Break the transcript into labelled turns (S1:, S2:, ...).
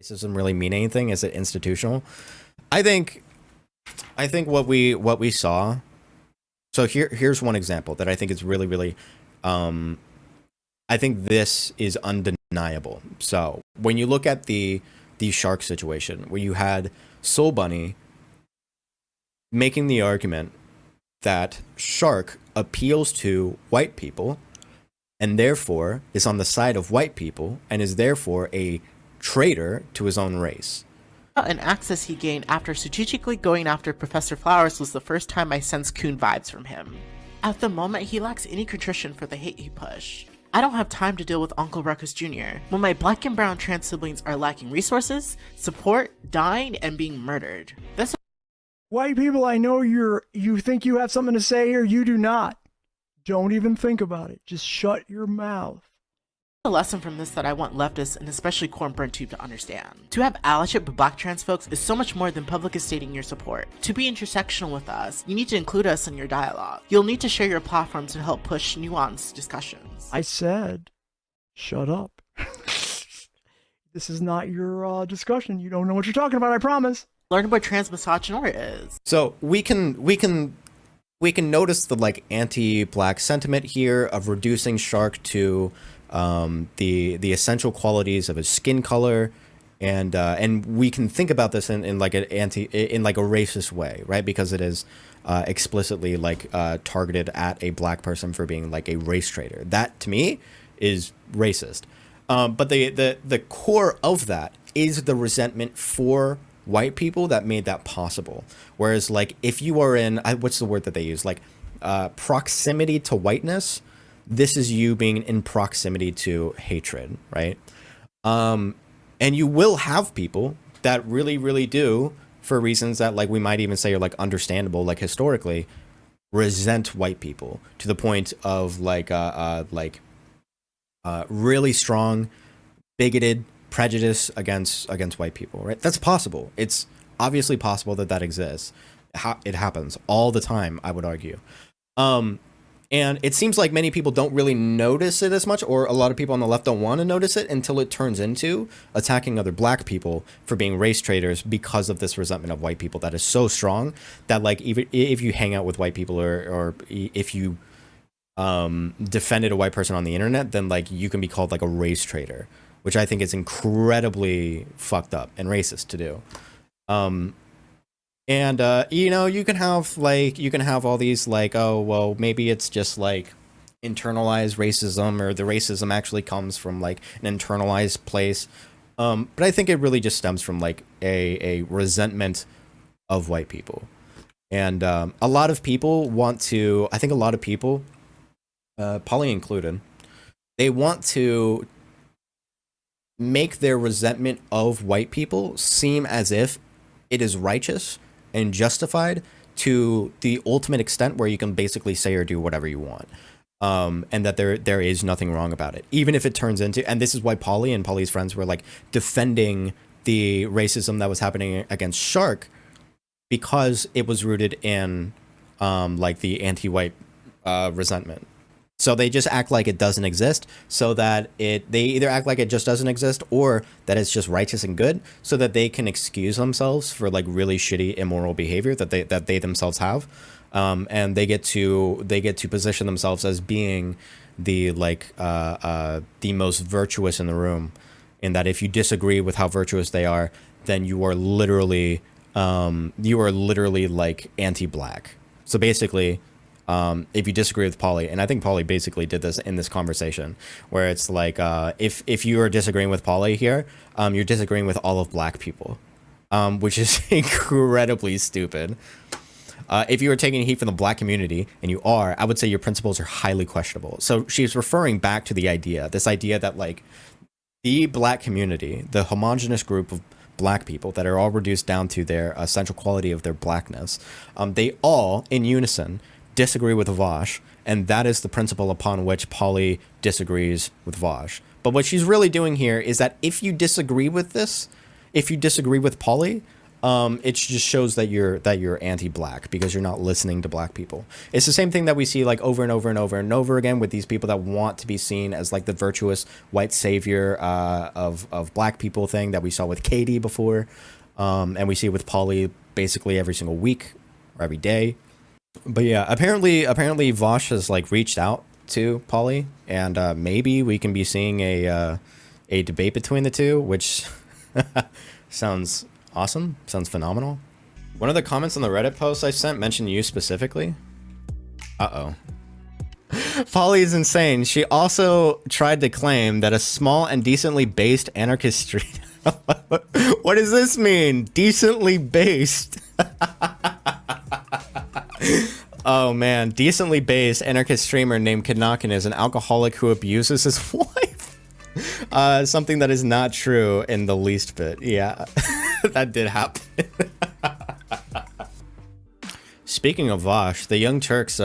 S1: racism really mean anything? Is it institutional? I think what we saw. So here's one example that I think is really um, I think this is undeniable. So when you look at the shark situation, where you had Soul Bunny making the argument that shark appeals to white people and therefore is on the side of white people and is therefore a traitor to his own race.
S2: An access he gained after strategically going after Professor Flowers was the first time I sensed Coon vibes from him. At the moment, he lacks any contrition for the hate he pushed. I don't have time to deal with Uncle Ruckus Jr. when my black and brown trans siblings are lacking resources, support, dying, and being murdered. This
S3: White people, I know you think you have something to say here. You do not. Don't even think about it. Just shut your mouth.
S2: a lesson from this that I want leftists and especially Corn Burn Tube to understand. To have allyship with black trans folks is so much more than publicly stating your support. To be intersectional with us, you need to include us in your dialogue. You'll need to share your platform to help push nuanced discussions.
S3: I said, shut up. This is not your discussion. You don't know what you're talking about, I promise.
S2: Learn what trans misogynoir is.
S1: So we can notice the like anti-black sentiment here of reducing Shark to the essential qualities of his skin color, and we can think about this in like a racist way, right? Because it is explicitly like targeted at a black person for being like a race traitor. That to me is racist. But the core of that is the resentment for white people that made that possible. Whereas like if you are in what's the word that they use, like proximity to whiteness, this is you being in proximity to hatred, right? And you will have people that really do, for reasons that like we might even say are like understandable, like historically, resent white people to the point of really strong bigoted prejudice against white people, right? That's possible. It's obviously possible that exists. It happens all the time, I would argue. And it seems like many people don't really notice it as much, or a lot of people on the left don't want to notice it until it turns into attacking other black people for being race traitors because of this resentment of white people that is so strong that like even if you hang out with white people or if you defended a white person on the internet, then like you can be called like a race traitor, which I think is incredibly fucked up and racist to do. And you know, you can have all these like, oh well, maybe it's just like internalized racism, or the racism actually comes from like an internalized place. But I think it really just stems from like a resentment of white people. And a lot of people want to, I think a lot of people, Polly included, they want to make their resentment of white people seem as if it is righteous and justified to the ultimate extent where you can basically say or do whatever you want. And that there is nothing wrong about it. Even if it turns into, and this is why Polly and Polly's friends were like defending the racism that was happening against Shark, because it was rooted in like the anti-white resentment. So they just act like it doesn't exist, so that they either act like it just doesn't exist or that it's just righteous and good, so that they can excuse themselves for like really shitty immoral behavior that they themselves have, and they get to position themselves as being the like the most virtuous in the room, in that if you disagree with how virtuous they are, then you are literally like anti-black. So basically, if you disagree with Polly, and I think Polly basically did this in this conversation, where it's like, if you are disagreeing with Polly here, you're disagreeing with all of black people, which is incredibly stupid. If you are taking heat from the black community, and you are, I would say your principles are highly questionable. So she's referring back to this idea that like the black community, the homogenous group of black people that are all reduced down to their essential quality of their blackness, they all in unison disagree with Vosh, and that is the principle upon which Polly disagrees with Vosh. But what she's really doing here is that if you disagree with this, if you disagree with Polly, it just shows that you're anti-black because you're not listening to black people. It's the same thing that we see like over and over and over and over again with these people that want to be seen as like the virtuous white savior of black people thing that we saw with Katie before, and we see with Polly basically every single week or every day. But yeah, apparently Vosh has like reached out to Polly, and maybe we can be seeing a debate between the two, which sounds awesome, sounds phenomenal. One of the comments on the Reddit post I sent mentioned you specifically. Polly is insane. She also tried to claim that a small and decently based anarchist street. What does this mean? Decently based. Oh man, decently based anarchist streamer named Knacken is an alcoholic who abuses his wife. Something that is not true in the least bit. Yeah, that did happen. Speaking of Vosh, the Young Turks